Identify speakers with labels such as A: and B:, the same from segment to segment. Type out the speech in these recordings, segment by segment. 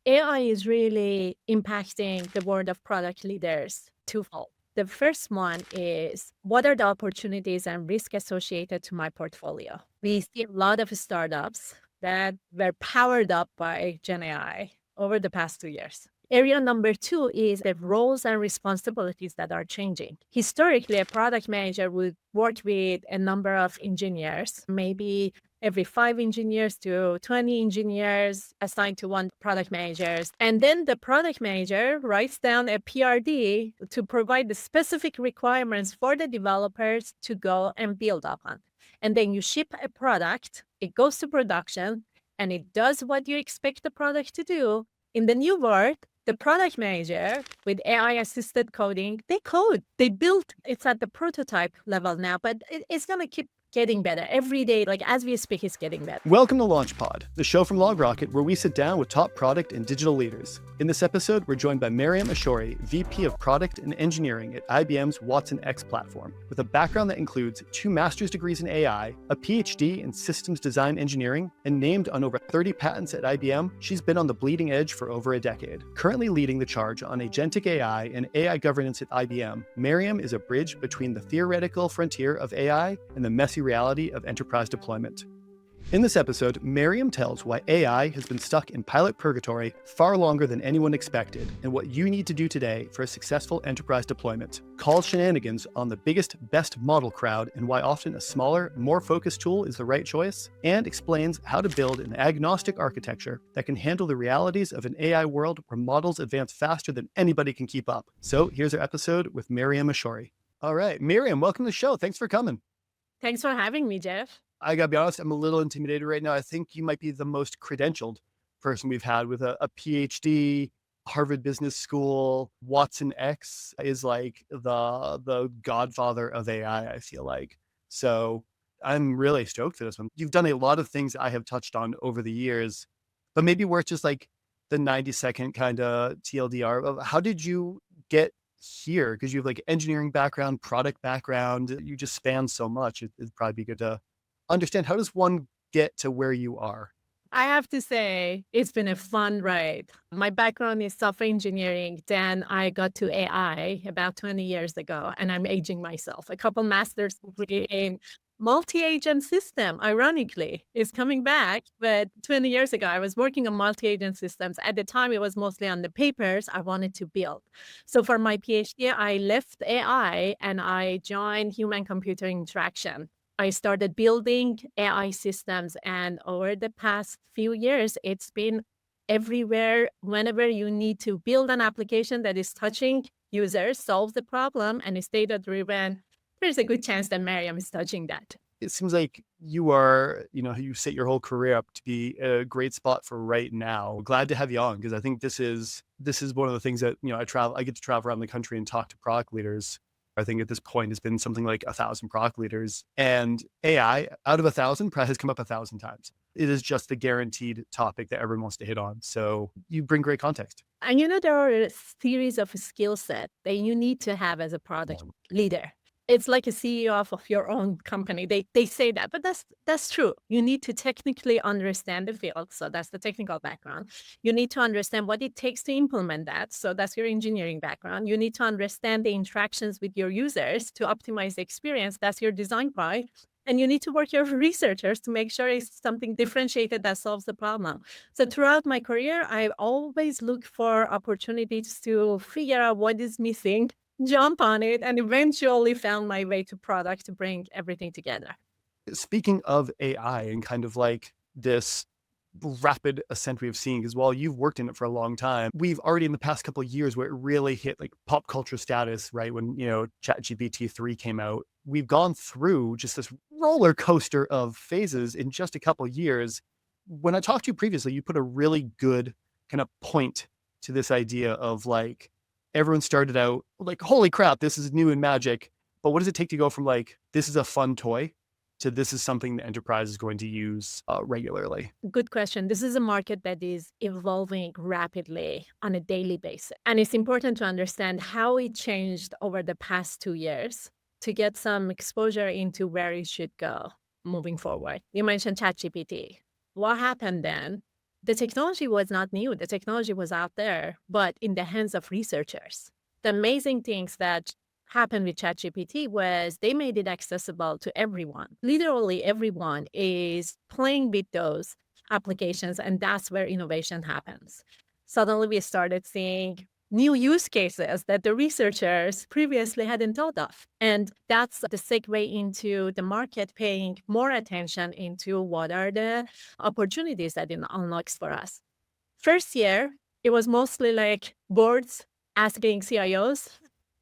A: AI is really impacting the world of product leaders twofold. The first one is, what are the opportunities and risk associated to my portfolio? We see a lot of startups that were powered up by Gen AI over the past 2 years. Area number two is the roles and responsibilities that are changing. Historically, a product manager would work with a number of engineers, maybe every 5 engineers to 20 engineers assigned to one product manager. And then the product manager writes down a PRD to provide the specific requirements for the developers to go and build upon. And then you ship a product, it goes to production, and it does what you expect the product to do. In the new world, the product manager with AI assisted coding, they code, they build. It's at the prototype level now, but it's going to keep getting better every day. Like as we speak, it's getting better.
B: Welcome to LaunchPod, the show from LogRocket where we sit down with top product and digital leaders. In this episode, we're joined by Maryam Ashoori, VP of Product and Engineering at IBM's Watsonx platform. With a background that includes 2 master's degrees in AI, a PhD in systems design engineering, and named on over 30 patents at IBM, she's been on the bleeding edge for over a decade. Currently leading the charge on Agentic AI and AI governance at IBM, Maryam is a bridge between the theoretical frontier of AI and the messy reality of enterprise deployment. In this episode, Maryam tells why AI has been stuck in pilot purgatory far longer than anyone expected, and what you need to do today for a successful enterprise deployment. Calls shenanigans on the biggest, best model crowd and why often a smaller, more focused tool is the right choice, and explains how to build an agnostic architecture that can handle the realities of an AI world where models advance faster than anybody can keep up. So here's our episode with Maryam Ashoori. All right, Maryam, welcome to the show. Thanks for coming.
A: Thanks for having me, Jeff.
B: I gotta be honest, I'm a little intimidated right now. I think you might be the most credentialed person we've had with a PhD, Harvard Business School. Watsonx is like the godfather of AI, I feel like. So I'm really stoked for this one. You've done a lot of things I have touched on over the years, but maybe worth just like the 90-second kind of TLDR of how did you get here? Because you have like engineering background, product background, you just span so much. It'd probably be good to understand, how does one get to where you are?
A: I have to say, it's been a fun ride. My background is software engineering. Then I got to AI about 20 years ago, and I'm aging myself. A couple master's degree in multi-agent system, ironically, is coming back. But 20 years ago, I was working on multi-agent systems. At the time, it was mostly on the papers I wanted to build. So for my PhD, I left AI and I joined human-computer interaction. I started building AI systems, and over the past few years, it's been everywhere. Whenever you need to build an application that is touching users, solve the problem, and is data-driven, there's a good chance that Maryam is touching that.
B: It seems like you are, you set your whole career up to be a great spot for right now. Glad to have you on, because I think this is one of the things that, I get to travel around the country and talk to product leaders. I think at this point it's been something like 1,000 product leaders, and AI out of 1,000 has come up 1,000 times. It is just the guaranteed topic that everyone wants to hit on. So you bring great context.
A: And there are a series of skill set that you need to have as a product leader. It's like a CEO of your own company. They say that, but that's true. You need to technically understand the field. So that's the technical background. You need to understand what it takes to implement that. So that's your engineering background. You need to understand the interactions with your users to optimize the experience. That's your design part. And you need to work with researchers to make sure it's something differentiated that solves the problem. So throughout my career, I always look for opportunities to figure out what is missing, jump on it, and eventually found my way to product to bring everything together.
B: Speaking of AI and kind of like this rapid ascent we've seen, because while you've worked in it for a long time, we've already in the past couple of years where it really hit like pop culture status, right? When, ChatGPT 3 came out, we've gone through just this roller coaster of phases in just a couple of years. When I talked to you previously, you put a really good kind of point to this idea of like, everyone started out like, holy crap, this is new and magic. But what does it take to go from like, this is a fun toy to this is something the enterprise is going to use regularly?
A: Good question. This is a market that is evolving rapidly on a daily basis. And it's important to understand how it changed over the past 2 years to get some exposure into where it should go moving forward. You mentioned ChatGPT. What happened then? The technology was not new. The technology was out there, but in the hands of researchers. The amazing things that happened with ChatGPT was they made it accessible to everyone. Literally everyone is playing with those applications, and that's where innovation happens. Suddenly we started seeing new use cases that the researchers previously hadn't thought of. And that's the segue into the market paying more attention into what are the opportunities that it unlocks for us. First year, it was mostly like boards asking CIOs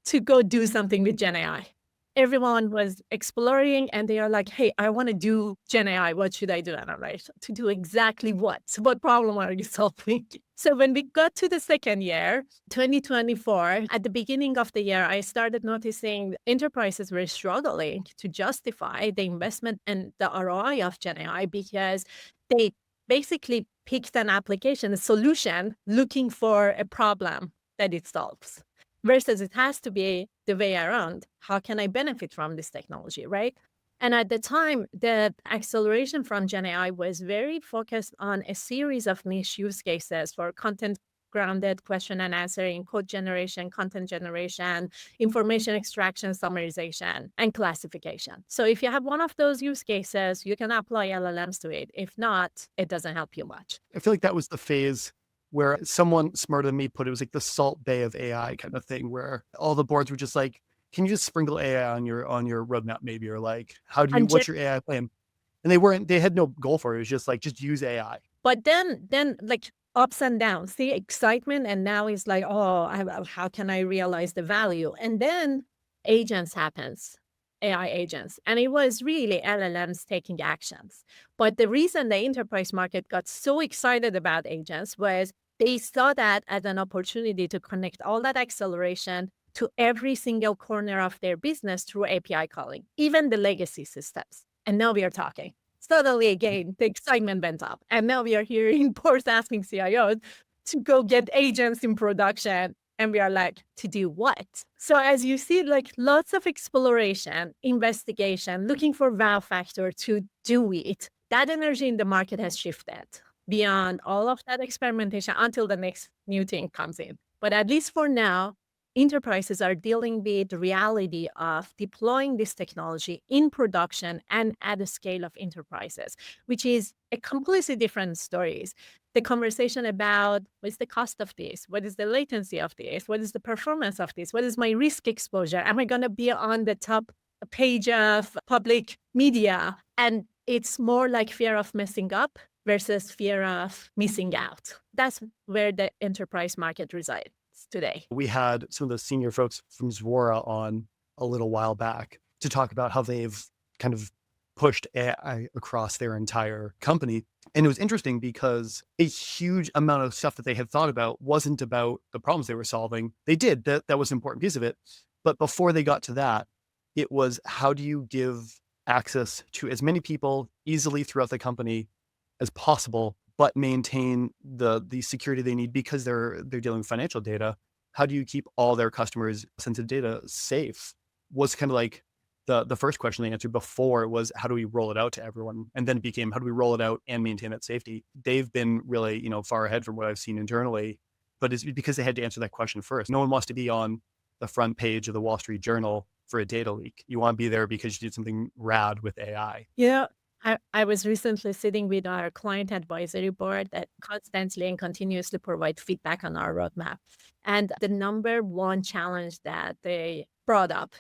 A: to go do something with Gen AI. Everyone was exploring and they are like, hey, I want to do Gen AI. What should I do? And I'm like, to do exactly what? What problem are you solving? So when we got to the second year, 2024, at the beginning of the year, I started noticing enterprises were struggling to justify the investment and the ROI of Gen AI because they basically picked an application, a solution, looking for a problem that it solves. Versus it has to be the way around. How can I benefit from this technology, right? And at the time, the acceleration from Gen AI was very focused on a series of niche use cases for content grounded question and answering, code generation, content generation, information extraction, summarization, and classification. So if you have one of those use cases, you can apply LLMs to it. If not, it doesn't help you much.
B: I feel like that was the phase where someone smarter than me put it was like the Salt Bay of AI kind of thing, where all the boards were just like, can you just sprinkle AI on your roadmap maybe? Or like,
A: And
B: what's your AI plan? And they had no goal for it. It was just like, just use AI.
A: But then like ups and downs, the excitement, and now it's like, oh, how can I realize the value? And then agents happens, AI agents, and it was really LLMs taking actions. But the reason the enterprise market got so excited about agents was they saw that as an opportunity to connect all that acceleration to every single corner of their business through API calling, even the legacy systems. And now we are talking. Suddenly, again, the excitement went up. And now we are hearing boards asking CIOs to go get agents in production. And we are like, to do what? So as you see, like lots of exploration, investigation, looking for wow factor to do it. That energy in the market has shifted beyond all of that experimentation until the next new thing comes in. But at least for now, enterprises are dealing with the reality of deploying this technology in production and at the scale of enterprises, which is a completely different stories. The conversation about what's the cost of this? What is the latency of this? What is the performance of this? What is my risk exposure? Am I going to be on the top page of public media? And it's more like fear of messing up versus fear of missing out. That's where the enterprise market resides today.
B: We had some of the senior folks from Zuora on a little while back to talk about how they've kind of pushed AI across their entire company. And it was interesting because a huge amount of stuff that they had thought about wasn't about the problems they were solving. They did, that was an important piece of it. But before they got to that, it was how do you give access to as many people easily throughout the company as possible, but maintain the security they need because they're dealing with financial data. How do you keep all their customers' sensitive data safe? Was kind of like the first question they answered. Before it was how do we roll it out to everyone, and then it became how do we roll it out and maintain that safety. They've been really far ahead from what I've seen internally, but it's because they had to answer that question first. No one wants to be on the front page of the Wall Street Journal for a data leak. You want to be there because you did something rad with AI.
A: Yeah. I was recently sitting with our client advisory board that constantly and continuously provide feedback on our roadmap. And the number one challenge that they brought up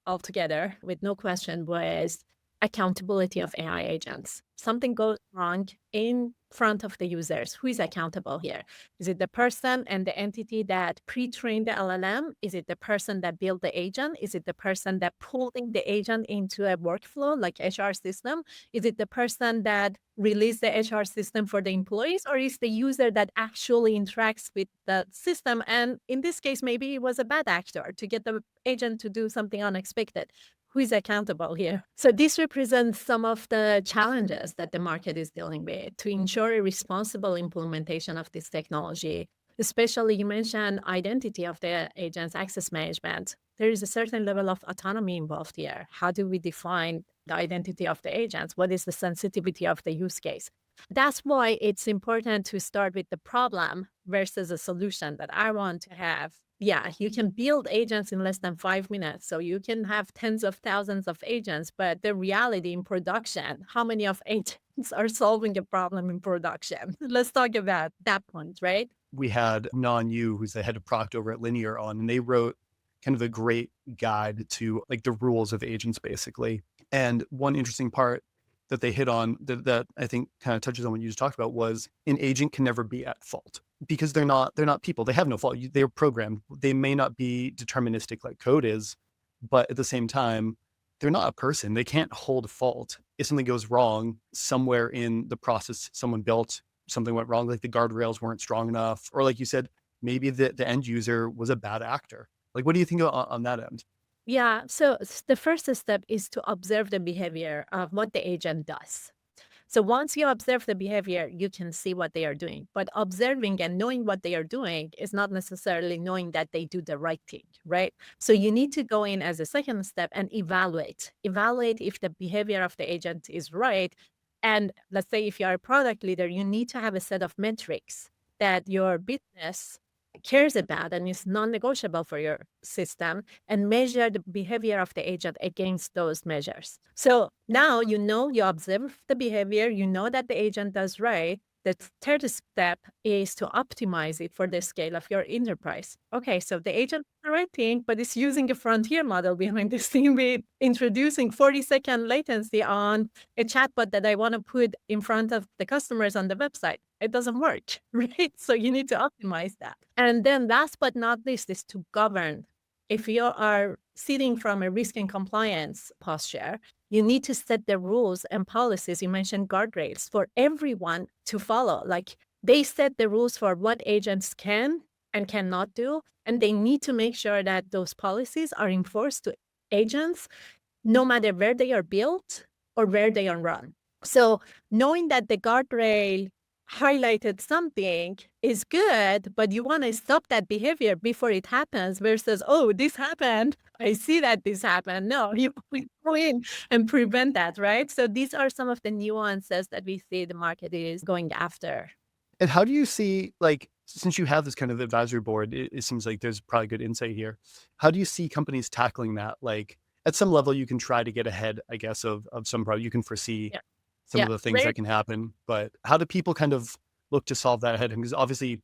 A: altogether, with no question, was accountability of AI agents. Something goes wrong in front of the users. Who is accountable here? Is it the person and the entity that pre-trained the LLM? Is it the person that built the agent? Is it the person that pulled in the agent into a workflow like HR system? Is it the person that released the HR system for the employees? Or is the user that actually interacts with the system? And in this case, maybe it was a bad actor to get the agent to do something unexpected. Who is accountable here? So this represents some of the challenges that the market is dealing with to ensure a responsible implementation of this technology. Especially, you mentioned identity of the agents, access management. There is a certain level of autonomy involved here. How do we define the identity of the agents? What is the sensitivity of the use case? That's why it's important to start with the problem versus a solution that I want to have. Yeah, you can build agents in less than 5 minutes. So you can have tens of thousands of agents, but the reality in production, how many of agents are solving a problem in production? Let's talk about that point, right?
B: We had Non-Yu, who's the head of product over at Linear, on, and they wrote kind of a great guide to like the rules of agents, basically. And one interesting part that they hit on that I think kind of touches on what you just talked about was an agent can never be at fault because they're not people. They have no fault. They're programmed. They may not be deterministic like code is, but at the same time, they're not a person. They can't hold fault. If something goes wrong somewhere in the process someone built, something went wrong, like the guardrails weren't strong enough, or like you said, maybe the end user was a bad actor. Like, what do you think on that end?
A: Yeah. So the first step is to observe the behavior of what the agent does. So once you observe the behavior, you can see what they are doing. But observing and knowing what they are doing is not necessarily knowing that they do the right thing, right? So you need to go in as a second step and evaluate. Evaluate if the behavior of the agent is right. And let's say if you are a product leader, you need to have a set of metrics that your business cares about and is non-negotiable for your system, and measure the behavior of the agent against those measures. So now you observe the behavior, you know that the agent does right. The third step is to optimize it for the scale of your enterprise. Okay, so the agent does the right thing, but it's using a frontier model behind the scene with introducing 40-second latency on a chatbot that I want to put in front of the customers on the website. It doesn't work, right? So you need to optimize that. And then last but not least is to govern. If you are sitting from a risk and compliance posture, you need to set the rules and policies. You mentioned guardrails for everyone to follow. Like they set the rules for what agents can and cannot do, and they need to make sure that those policies are enforced to agents, no matter where they are built or where they are run. So knowing that the guardrail highlighted something is good, but you want to stop that behavior before it happens versus, oh, this happened. I see that this happened. No, you go in and prevent that, right? So these are some of the nuances that we see the market is going after.
B: And how do you see, like, since you have this kind of advisory board, it seems like there's probably good insight here. How do you see companies tackling that? Like, at some level, you can try to get ahead, I guess, of some problem. You can foresee
A: Yeah.
B: some
A: Yeah.
B: of the things that can happen, but how do people kind of look to solve that ahead? Because obviously,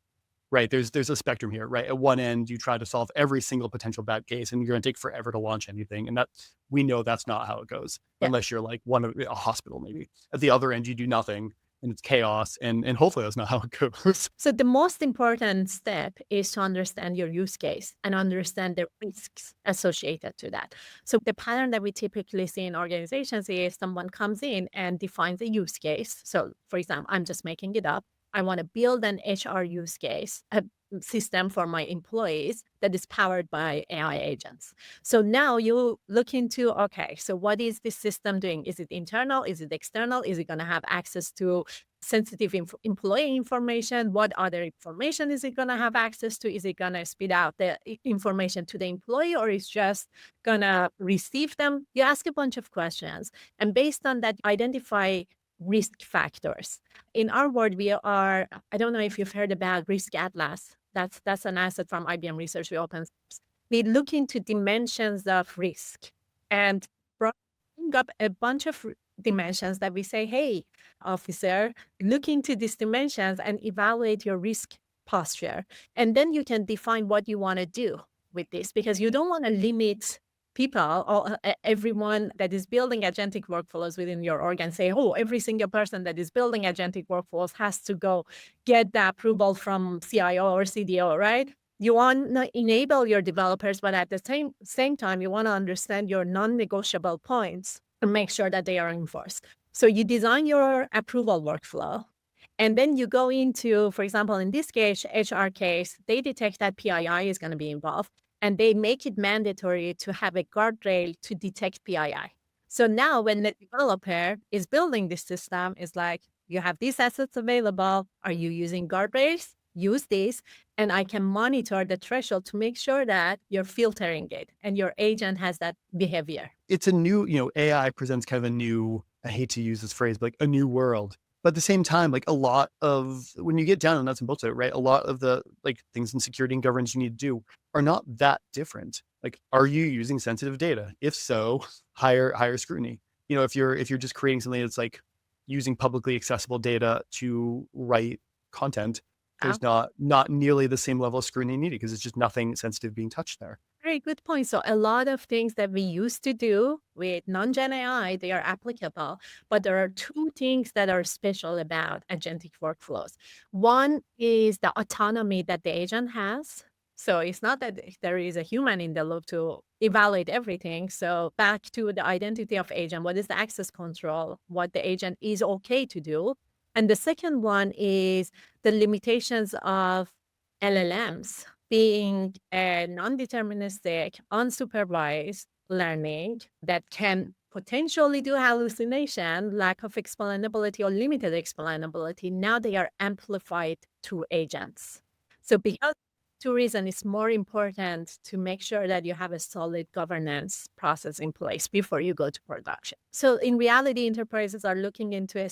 B: right, there's a spectrum here, right? At one end, you try to solve every single potential bad case, and you're going to take forever to launch anything, and that we know that's not how it goes,
A: Yeah.
B: unless you're like a hospital maybe. At the other end, you do nothing, and it's chaos, and hopefully that's not how it goes.
A: So the most important step is to understand your use case and understand the risks associated to that. So the pattern that we typically see in organizations is someone comes in and defines a use case. So for example, I'm just making it up. I want to build an HR use case, a system for my employees that is powered by AI agents. So now you look into, okay, so what is this system doing? Is it internal? Is it external? Is it going to have access to sensitive employee information? What other information is it going to have access to? Is it going to spit out the information to the employee, or is just going to receive them? You ask a bunch of questions, and based on that, identify risk factors. In our world, I don't know if you've heard about Risk Atlas. That's an asset from IBM Research we open source. We look into dimensions of risk and bring up a bunch of dimensions that we say, hey, officer, look into these dimensions and evaluate your risk posture. And then you can define what you want to do with this, because you don't want to limit people or everyone that is building agentic workflows within your org and say, oh, every single person that is building agentic workflows has to go get the approval from CIO or CDO, right? You want to enable your developers, but at the same time, you want to understand your non-negotiable points and make sure that they are enforced. So you design your approval workflow, and then you go into, for example, in this case, HR case, they detect that PII is going to be involved, and they make it mandatory to have a guardrail to detect PII. So now when the developer is building this system, it's like, you have these assets available. Are you using guardrails? Use these, and I can monitor the threshold to make sure that you're filtering it and your agent has that behavior.
B: It's a new, AI presents kind of a new, I hate to use this phrase, but like a new world But at the same time, like a lot of when you get down to nuts and bolts of it, right? A lot of the like things in security and governance you need to do are not that different. Like, are you using sensitive data? If so, higher scrutiny. If you're just creating something that's like using publicly accessible data to write content, there's not nearly the same level of scrutiny needed because it's just nothing sensitive being touched there.
A: Very good point. So a lot of things that we used to do with non-gen AI, they are applicable, but there are two things that are special about agentic workflows. One is the autonomy that the agent has. So it's not that there is a human in the loop to evaluate everything. So back to the identity of agent, what is the access control, what the agent is okay to do. And the second one is the limitations of LLMs being a non-deterministic, unsupervised learning that can potentially do hallucination, lack of explainability or limited explainability. Now they are amplified through agents. So because two reasons, it's more important to make sure that you have a solid governance process in place before you go to production. So in reality, enterprises are looking into a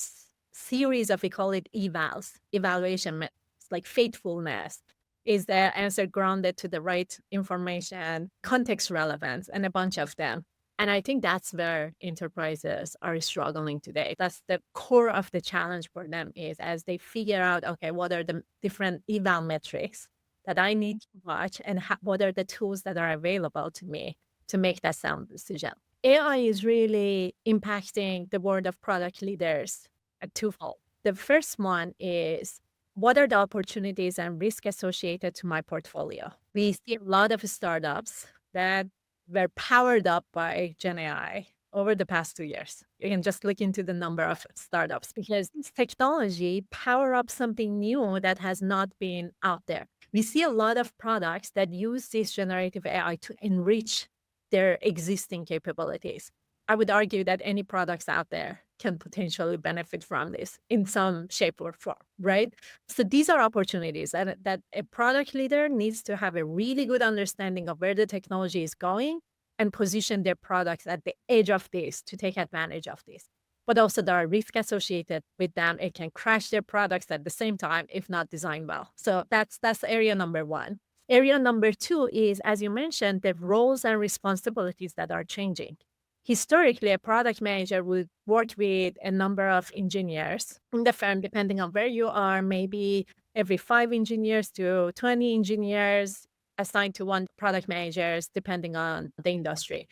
A: series of, we call it evals, evaluation methods, like faithfulness. Is the answer grounded to the right information, context relevance, and a bunch of them? And I think that's where enterprises are struggling today. That's the core of the challenge for them is as they figure out, okay, what are the different eval metrics that I need to watch and what are the tools that are available to me to make that sound decision. AI is really impacting the world of product leaders at twofold. The first one is what are the opportunities and risk associated to my portfolio? We see a lot of startups that were powered up by Gen AI over the past 2 years. You can just look into the number of startups because this technology power up something new that has not been out there. We see a lot of products that use this generative AI to enrich their existing capabilities. I would argue that any products out there can potentially benefit from this in some shape or form, right? So these are opportunities that a product leader needs to have a really good understanding of where the technology is going and position their products at the edge of this to take advantage of this. But also there are risks associated with them. It can crash their products at the same time if not designed well. So that's area number one. Area number two is, as you mentioned, the roles and responsibilities that are changing. Historically, a product manager would work with a number of engineers in the firm, depending on where you are, maybe every 5 engineers to 20 engineers assigned to one product managers, depending on the industry.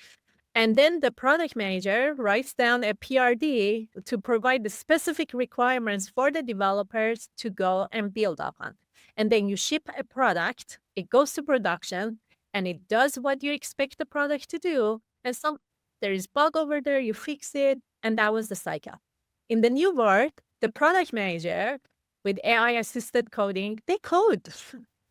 A: And then the product manager writes down a PRD to provide the specific requirements for the developers to go and build upon. And then you ship a product, it goes to production, and it does what you expect the product to do. And there is bug over there, you fix it, and that was the cycle. In the new world, the product manager with AI-assisted coding, they code.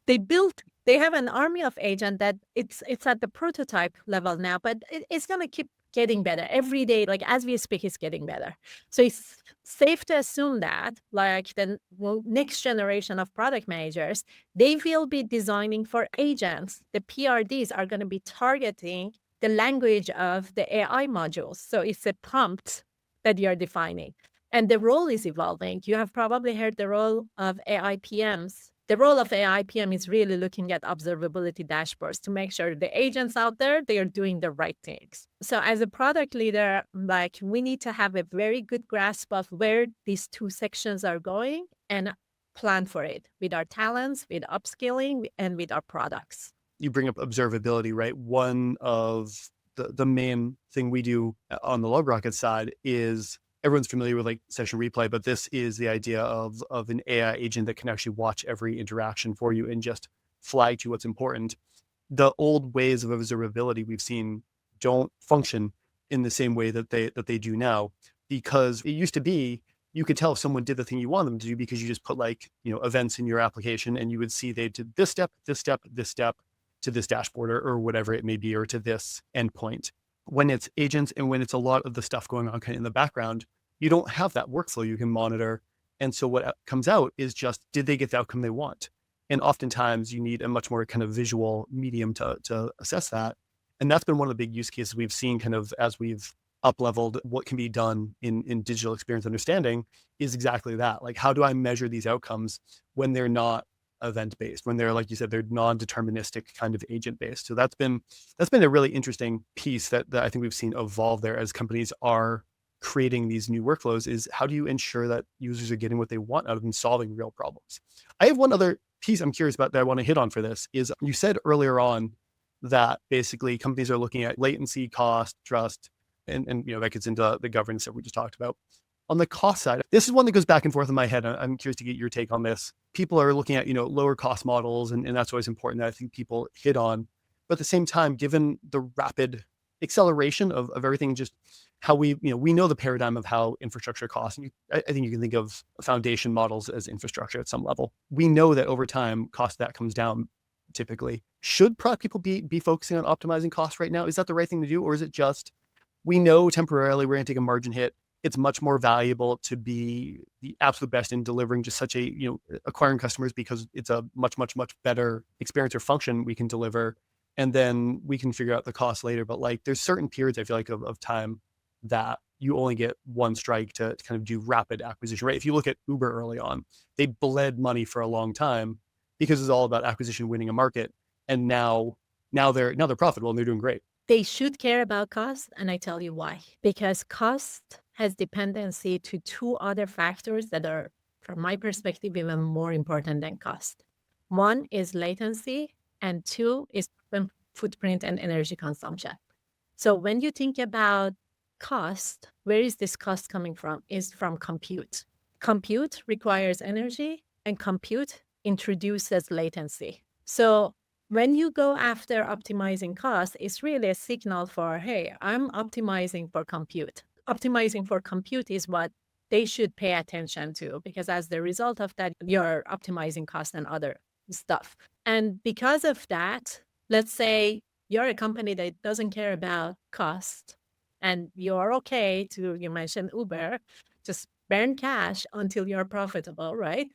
A: They build. They have an army of agents that it's at the prototype level now, but it's going to keep getting better every day. Like as we speak, it's getting better. So it's safe to assume that like the next generation of product managers, they will be designing for agents. The PRDs are going to be targeting the language of the AI modules. So it's a prompt that you're defining. And the role is evolving. You have probably heard the role of AI PMs. The role of AI PM is really looking at observability dashboards to make sure the agents out there, they are doing the right things. So as a product leader, like we need to have a very good grasp of where these two sections are going and plan for it with our talents, with upskilling, and with our products.
B: You bring up observability, right? One of the main thing we do on the LogRocket side is everyone's familiar with like session replay, but this is the idea of an AI agent that can actually watch every interaction for you and just flag to you what's important. The old ways of observability we've seen don't function in the same way that they do now, because it used to be you could tell if someone did the thing you want them to do because you just put like, events in your application and you would see they did this step, this step, this step to this dashboard or whatever it may be, or to this endpoint. When it's agents and when it's a lot of the stuff going on kind of in the background, you don't have that workflow you can monitor. And so what comes out is just, did they get the outcome they want? And oftentimes you need a much more kind of visual medium to assess that. And that's been one of the big use cases we've seen kind of as we've up-leveled what can be done in digital experience understanding is exactly that. Like, how do I measure these outcomes when they're not event-based, when they're, like you said, they're non-deterministic kind of agent-based? So that's been a really interesting piece that I think we've seen evolve there as companies are creating these new workflows, is how do you ensure that users are getting what they want out of them, solving real problems? I have one other piece I'm curious about that I want to hit on for this is you said earlier on that basically companies are looking at latency, cost, trust, and that gets into the governance that we just talked about. On the cost side, this is one that goes back and forth in my head. I'm curious to get your take on this. People are looking at, lower cost models, and that's always important that I think people hit on. But at the same time, given the rapid acceleration of everything, just how we know the paradigm of how infrastructure costs. And I think you can think of foundation models as infrastructure at some level. We know that over time, cost of that comes down typically. Should product people be focusing on optimizing costs right now? Is that the right thing to do? Or is it just, we know temporarily we're going to take a margin hit. It's much more valuable to be the absolute best in delivering just such a, acquiring customers, because it's a much, much, much better experience or function we can deliver. And then we can figure out the cost later. But like, there's certain periods I feel like of time that you only get one strike to kind of do rapid acquisition, right? If you look at Uber early on, they bled money for a long time because it's all about acquisition, winning a market. And now they're profitable and they're doing great.
A: They should care about cost, and I tell you why. Because cost has dependency to two other factors that are, from my perspective, even more important than cost. One is latency, and two is footprint and energy consumption. So when you think about cost, where is this cost coming from? Is from compute. Compute requires energy, and compute introduces latency. So when you go after optimizing cost, it's really a signal for, hey, I'm optimizing for compute. Optimizing for compute is what they should pay attention to, because as the result of that, you're optimizing cost and other stuff. And because of that, let's say you're a company that doesn't care about cost, and you're okay to, you mentioned Uber, just burn cash until you're profitable, right?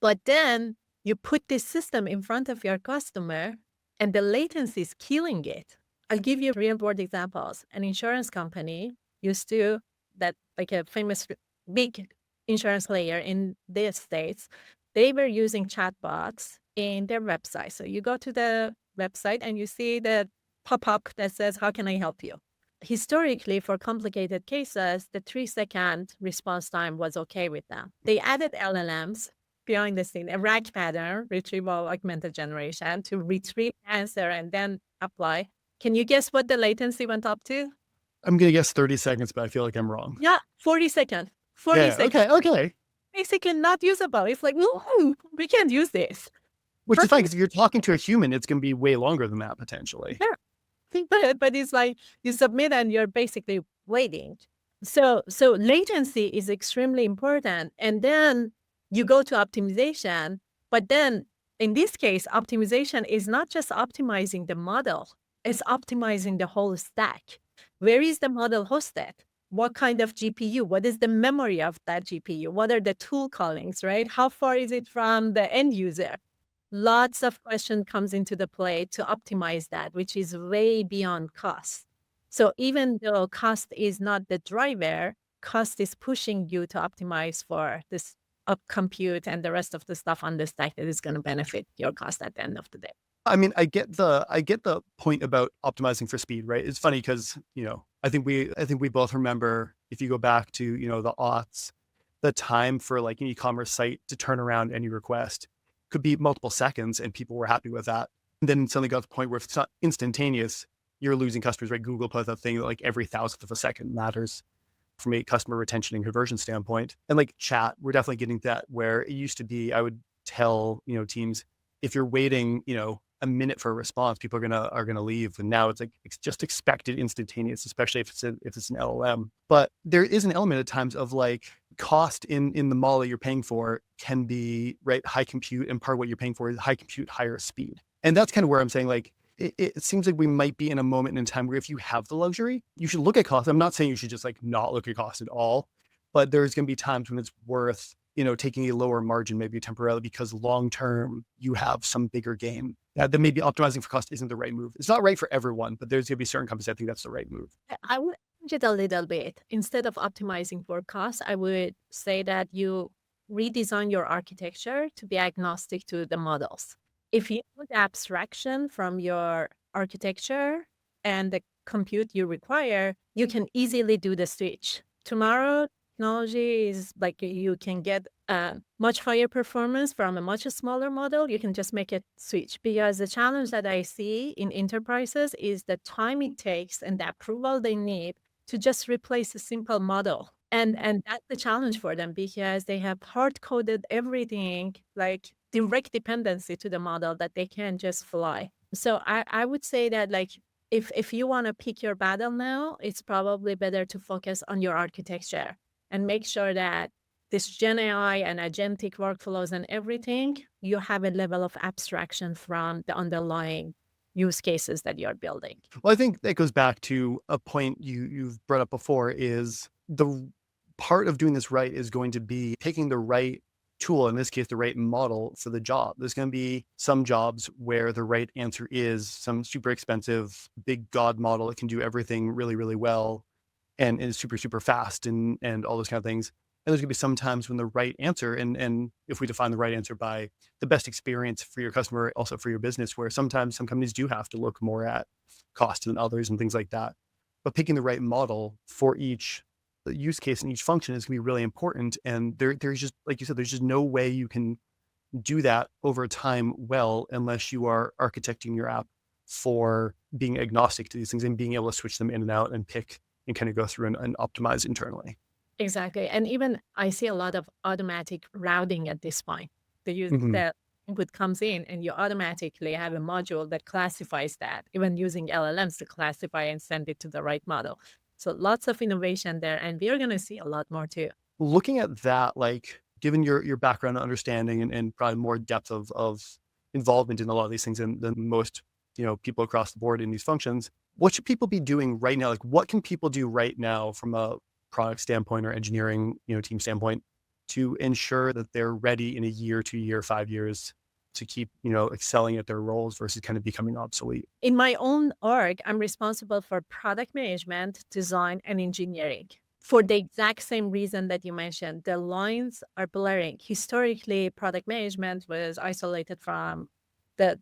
A: But then you put this system in front of your customer and the latency is killing it. I'll give you real world examples. An insurance company used to, that like a famous big insurance player in the States, they were using chatbots in their website. So you go to the website and you see the pop-up that says, how can I help you? Historically, for complicated cases, the 3-second response time was okay with them. They added LLMs behind the scene, a RAG pattern, retrieval augmented generation, to retrieve answer and then apply. Can you guess what the latency went up to?
B: I'm going to guess 30 seconds, but I feel like I'm wrong.
A: Yeah, 40 seconds. 40 seconds.
B: Okay.
A: Basically not usable. It's like, no, we can't use this.
B: Which is fine, because if you're talking to a human, it's going to be way longer than that potentially.
A: Yeah. But it's like you submit and you're basically waiting. So latency is extremely important. And then you go to optimization, but then in this case, optimization is not just optimizing the model, it's optimizing the whole stack. Where is the model hosted? What kind of GPU? What is the memory of that GPU? What are the tool callings, right? How far is it from the end user? Lots of question comes into the play to optimize that, which is way beyond cost. So even though cost is not the driver, cost is pushing you to optimize for this up compute and the rest of the stuff on the stack that is going to benefit your cost at the end of the day.
B: I mean, I get the point about optimizing for speed, right? It's funny because, I think we both remember, if you go back to, the aughts, the time for like an e-commerce site to turn around any request could be multiple seconds and people were happy with that. And then suddenly got to the point where if it's not instantaneous, you're losing customers, right? Google put that thing that like every thousandth of a second matters from a customer retention and conversion standpoint. And like chat, we're definitely getting to that where it used to be, I would tell, teams, if you're waiting, a minute for a response, people are gonna leave. And now it's like, it's just expected instantaneous, especially if it's an LLM. But there is an element at times of like cost in the model that you're paying for can be, right, high compute, and part of what you're paying for is high compute, higher speed. And that's kind of where I'm saying like, it seems like we might be in a moment in time where if you have the luxury, you should look at cost. I'm not saying you should just like not look at cost at all, but there's going to be times when it's worth, taking a lower margin, maybe temporarily, because long-term you have some bigger gain. That maybe optimizing for cost isn't the right move. It's not right for everyone, but there's going to be certain companies I think that's the right move.
A: I would change it a little bit. Instead of optimizing for cost, I would say that you redesign your architecture to be agnostic to the models. If you put abstraction from your architecture and the compute you require, you can easily do the switch. Tomorrow, technology is like you can get a much higher performance from a much smaller model. You can just make it switch, because the challenge that I see in enterprises is the time it takes and the approval they need to just replace a simple model. And that's the challenge for them, because they have hard coded everything, like direct dependency to the model, that they can't just fly. So I would say that, like, if you want to pick your battle now, it's probably better to focus on your architecture and make sure that this Gen AI and agentic workflows and everything, you have a level of abstraction from the underlying use cases that you're building.
B: Well, I think that goes back to a point you've brought up before, is the part of doing this right is going to be picking the right tool, in this case, the right model for the job. There's going to be some jobs where the right answer is some super expensive, big God model that can do everything really, really well and is super, super fast and all those kind of things. And there's going to be some times when the right answer, and if we define the right answer by the best experience for your customer, also for your business, where sometimes some companies do have to look more at cost than others and things like that. But picking the right model for each use case and each function is going to be really important. And there's just, like you said, there's just no way you can do that over time well unless you are architecting your app for being agnostic to these things and being able to switch them in and out and pick and kind of go through and optimize internally.
A: Exactly. And even I see a lot of automatic routing at this point.
B: Mhm.
A: The input comes in and you automatically have a module that classifies that, even using LLMs to classify and send it to the right model. So lots of innovation there, and we're going to see a lot more too.
B: Looking at that, like given your background and understanding and probably more depth of involvement in a lot of these things than most, people across the board in these functions, what should people be doing right now? Like what can people do right now from a product standpoint or engineering, team standpoint to ensure that they're ready in a year, 2 year, 5 years to keep, excelling at their roles versus kind of becoming obsolete?
A: In my own org, I'm responsible for product management, design, and engineering. For the exact same reason that you mentioned, the lines are blurring. Historically, product management was isolated from the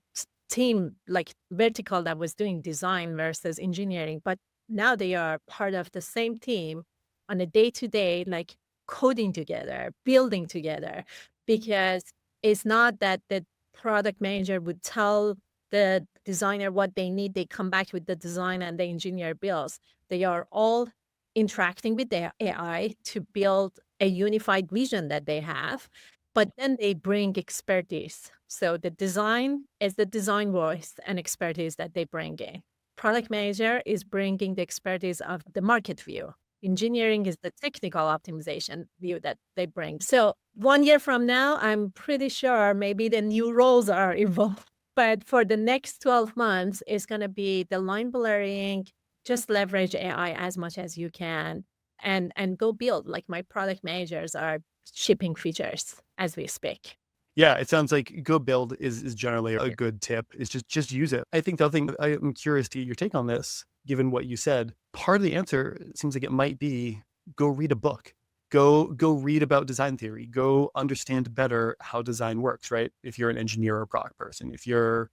A: team, like vertical, that was doing design versus engineering. But now they are part of the same team on a day-to-day, like coding together, building together, because it's not that the product manager would tell the designer what they need, they come back with the design and the engineer builds. They are all interacting with their AI to build a unified vision that they have, but then they bring expertise. So the design is the design voice and expertise that they bring in. Product manager is bringing the expertise of the market view. Engineering is the technical optimization view that they bring. So 1 year from now, I'm pretty sure maybe the new roles are evolved. But for the next 12 months, it's going to be the line blurring, just leverage AI as much as you can and go build. Like my product managers are shipping features as we speak.
B: Yeah, it sounds like go build is generally a good tip. It's just use it. I think the other thing, I'm curious to get your take on this, given what you said. Part of the answer seems like it might be go read a book. Go read about design theory. Go understand better how design works, right? If you're an engineer or product person, if you're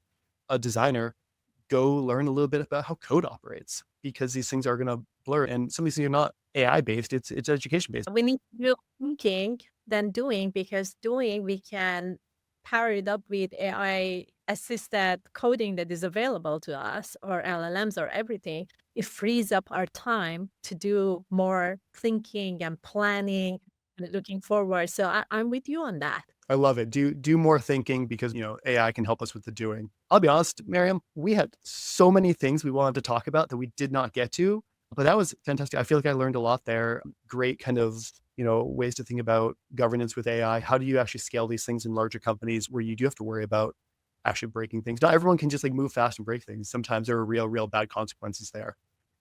B: a designer, go learn a little bit about how code operates, because these things are going to blur. And some of these things are not AI based, it's education based.
A: We need to do thinking than doing, because doing, we can power it up with AI assisted coding that is available to us, or LLMs or everything. It frees up our time to do more thinking and planning and looking forward. So I'm with you on that.
B: I love it. Do more thinking, because AI can help us with the doing. I'll be honest, Maryam, we had so many things we wanted to talk about that we did not get to, but that was fantastic. I feel like I learned a lot there. Great kind of ways to think about governance with AI. How do you actually scale these things in larger companies where you do have to worry about actually breaking things? Not everyone can just like move fast and break things. Sometimes there are real bad consequences there.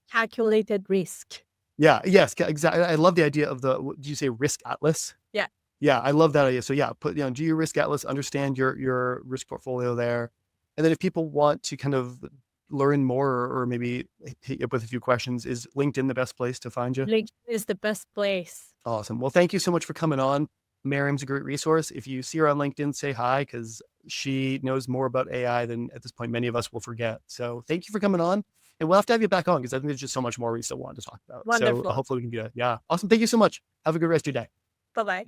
A: Calculated risk.
B: Yeah. Yes. Exactly. I love the idea of do you say risk atlas?
A: Yeah.
B: Yeah, I love that idea. So yeah, do your risk atlas, understand your risk portfolio there. And then if people want to kind of learn more or maybe hit you up with a few questions, is LinkedIn the best place to find you?
A: LinkedIn is the best place.
B: Awesome. Well, thank you so much for coming on. Maryam's a great resource. If you see her on LinkedIn, say hi, because she knows more about AI than at this point many of us will forget. So thank you for coming on. And we'll have to have you back on because I think there's just so much more we still want to talk about.
A: Wonderful.
B: So hopefully we can do that. Yeah. Awesome. Thank you so much. Have a good rest of your day.
A: Bye-bye.